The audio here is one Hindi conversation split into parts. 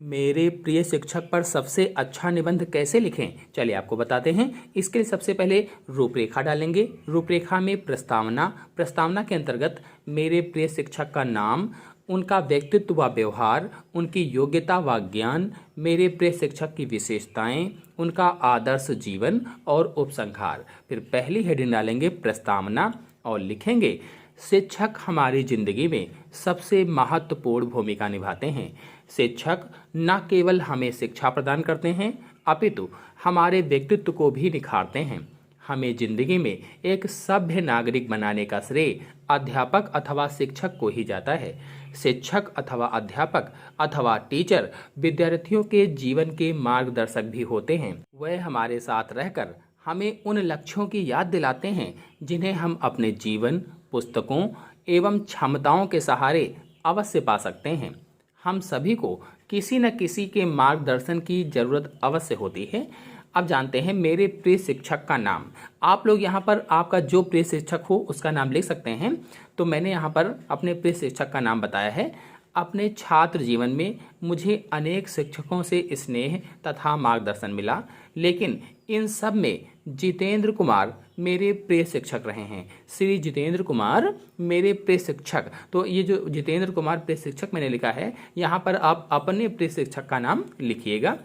मेरे प्रिय शिक्षक पर सबसे अच्छा निबंध कैसे लिखें, चलिए आपको बताते हैं। इसके लिए सबसे पहले रूपरेखा डालेंगे। रूपरेखा में प्रस्तावना के अंतर्गत मेरे प्रिय शिक्षक का नाम, उनका व्यक्तित्व व व्यवहार, उनकी योग्यता व ज्ञान, मेरे प्रिय शिक्षक की विशेषताएं, उनका आदर्श जीवन और उपसंहार। फिर पहली हेडिंग डालेंगे प्रस्तावना और लिखेंगे, शिक्षक हमारी जिंदगी में सबसे महत्वपूर्ण भूमिका निभाते हैं। शिक्षक न केवल हमें शिक्षा प्रदान करते हैं अपितु हमारे व्यक्तित्व को भी निखारते हैं। हमें जिंदगी में एक सभ्य नागरिक बनाने का श्रेय अध्यापक अथवा शिक्षक को ही जाता है। शिक्षक अथवा अध्यापक अथवा टीचर विद्यार्थियों के जीवन के मार्गदर्शक भी होते हैं। वह हमारे साथ रहकर हमें उन लक्ष्यों की याद दिलाते हैं जिन्हें हम अपने जीवन, पुस्तकों एवं क्षमताओं के सहारे अवश्य पा सकते हैं। हम सभी को किसी न किसी के मार्गदर्शन की जरूरत अवश्य होती है। अब जानते हैं मेरे प्रिय शिक्षक का नाम। आप लोग यहाँ पर आपका जो प्रिय शिक्षक हो उसका नाम लिख सकते हैं। तो मैंने यहाँ पर अपने प्रिय शिक्षक का नाम बताया है। अपने छात्र जीवन में मुझे अनेक शिक्षकों से स्नेह तथा मार्गदर्शन मिला, लेकिन इन सब में जितेंद्र कुमार मेरे प्रिय शिक्षक रहे हैं। श्री जितेंद्र कुमार मेरे प्रिय शिक्षक। तो ये जो जितेंद्र कुमार प्रिय शिक्षक मैंने लिखा है, यहाँ पर आप अपने प्रिय शिक्षक का नाम लिखिएगा।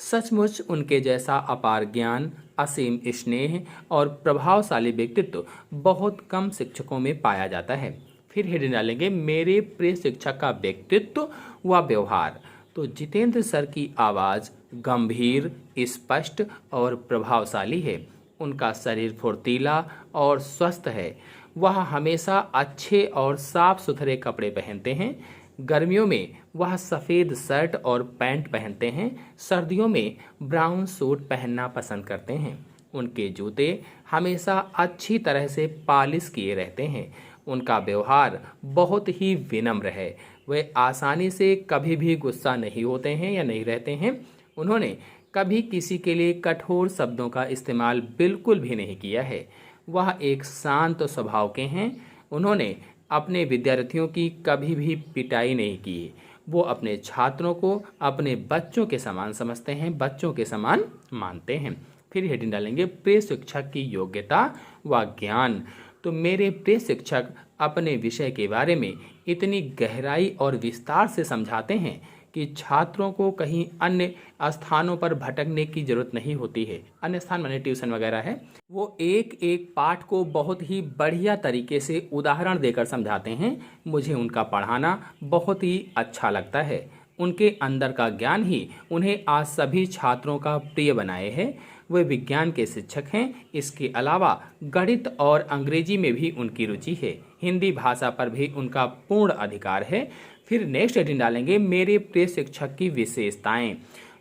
सचमुच उनके जैसा अपार ज्ञान, असीम स्नेह और प्रभावशाली व्यक्तित्व बहुत कम शिक्षकों में पाया जाता है। फिर हेडिंग डालेंगे मेरे प्रिय शिक्षक का व्यक्तित्व व व्यवहार। तो जितेंद्र सर की आवाज़ गंभीर, स्पष्ट और प्रभावशाली है। उनका शरीर फुर्तीला और स्वस्थ है। वह हमेशा अच्छे और साफ सुथरे कपड़े पहनते हैं। गर्मियों में वह सफ़ेद शर्ट और पैंट पहनते हैं। सर्दियों में ब्राउन सूट पहनना पसंद करते हैं। उनके जूते हमेशा अच्छी तरह से पॉलिश किए रहते हैं। उनका व्यवहार बहुत ही विनम्र है। वे आसानी से कभी भी गुस्सा नहीं होते हैं या नहीं रहते हैं। उन्होंने कभी किसी के लिए कठोर शब्दों का इस्तेमाल बिल्कुल भी नहीं किया है। वह एक शांत स्वभाव के हैं। उन्होंने अपने विद्यार्थियों की कभी भी पिटाई नहीं की। वो अपने छात्रों को अपने बच्चों के समान समझते हैं, बच्चों के समान मानते हैं। फिर हेडिंग डालेंगे प्रिय शिक्षक की योग्यता व ज्ञान। तो मेरे प्रिय शिक्षक अपने विषय के बारे में इतनी गहराई और विस्तार से समझाते हैं कि छात्रों को कहीं अन्य स्थानों पर भटकने की जरूरत नहीं होती है। अन्य स्थान माने ट्यूशन वगैरह है। वो एक एक पाठ को बहुत ही बढ़िया तरीके से उदाहरण देकर समझाते हैं। मुझे उनका पढ़ाना बहुत ही अच्छा लगता है। उनके अंदर का ज्ञान ही उन्हें आज सभी छात्रों का प्रिय बनाए है। वे विज्ञान के शिक्षक हैं। इसके अलावा गणित और अंग्रेजी में भी उनकी रुचि है। हिंदी भाषा पर भी उनका पूर्ण अधिकार है। फिर नेक्स्ट हेडिंग डालेंगे मेरे प्रिय शिक्षक की विशेषताएं।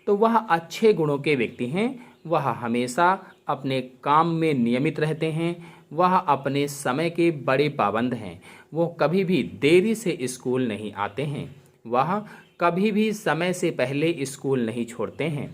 तो वह अच्छे गुणों के व्यक्ति हैं। वह हमेशा अपने काम में नियमित रहते हैं। वह अपने समय के बड़े पाबंद हैं। वो कभी भी देरी से स्कूल नहीं आते हैं। वह कभी भी समय से पहले स्कूल नहीं छोड़ते हैं।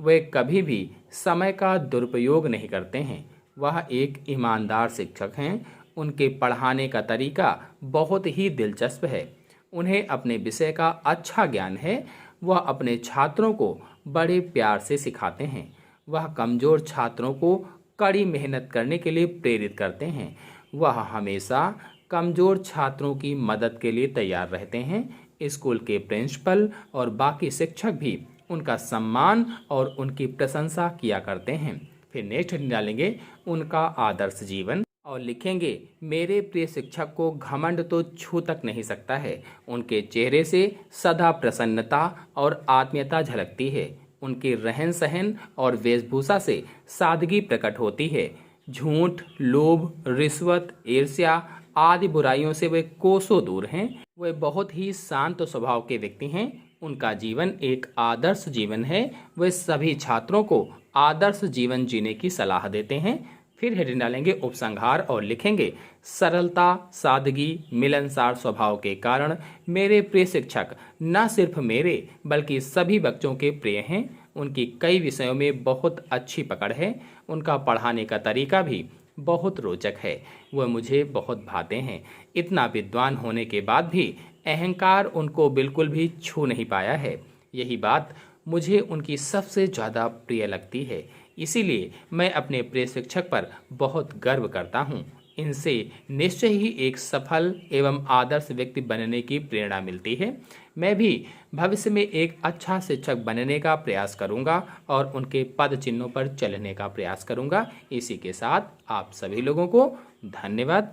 वे कभी भी समय का दुरुपयोग नहीं करते हैं। वह एक ईमानदार शिक्षक हैं। उनके पढ़ाने का तरीका बहुत ही दिलचस्प है। उन्हें अपने विषय का अच्छा ज्ञान है। वह अपने छात्रों को बड़े प्यार से सिखाते हैं। वह कमज़ोर छात्रों को कड़ी मेहनत करने के लिए प्रेरित करते हैं। वह हमेशा कमज़ोर छात्रों की मदद के लिए तैयार रहते हैं। स्कूल के प्रिंसिपल और बाकी शिक्षक भी उनका सम्मान और उनकी प्रशंसा किया करते हैं। फिर नेक्स्ट डालेंगे उनका आदर्श जीवन और लिखेंगे मेरे प्रिय शिक्षक को घमंड तो छू तक नहीं सकता है। उनके चेहरे से सदा प्रसन्नता और आत्मीयता झलकती है। उनके रहन सहन और वेशभूषा से सादगी प्रकट होती है। झूठ, लोभ, रिश्वत, ईर्ष्या आदि बुराइयों से वे कोसों दूर हैं। वे बहुत ही शांत स्वभाव के व्यक्ति हैं। उनका जीवन एक आदर्श जीवन है। वे सभी छात्रों को आदर्श जीवन जीने की सलाह देते हैं। फिर हेडिंग डालेंगे उपसंहार और लिखेंगे सरलता, सादगी, मिलनसार स्वभाव के कारण मेरे प्रिय शिक्षक न सिर्फ मेरे बल्कि सभी बच्चों के प्रिय हैं। उनकी कई विषयों में बहुत अच्छी पकड़ है। उनका पढ़ाने का तरीका भी बहुत रोचक है। वह मुझे बहुत भाते हैं। इतना विद्वान होने के बाद भी अहंकार उनको बिल्कुल भी छू नहीं पाया है। यही बात मुझे उनकी सबसे ज़्यादा प्रिय लगती है। इसीलिए मैं अपने प्रिय शिक्षक पर बहुत गर्व करता हूँ। इनसे निश्चय ही एक सफल एवं आदर्श व्यक्ति बनने की प्रेरणा मिलती है। मैं भी भविष्य में एक अच्छा शिक्षक बनने का प्रयास करूंगा और उनके पद चिन्हों पर चलने का प्रयास करूंगा। इसी के साथ आप सभी लोगों को धन्यवाद।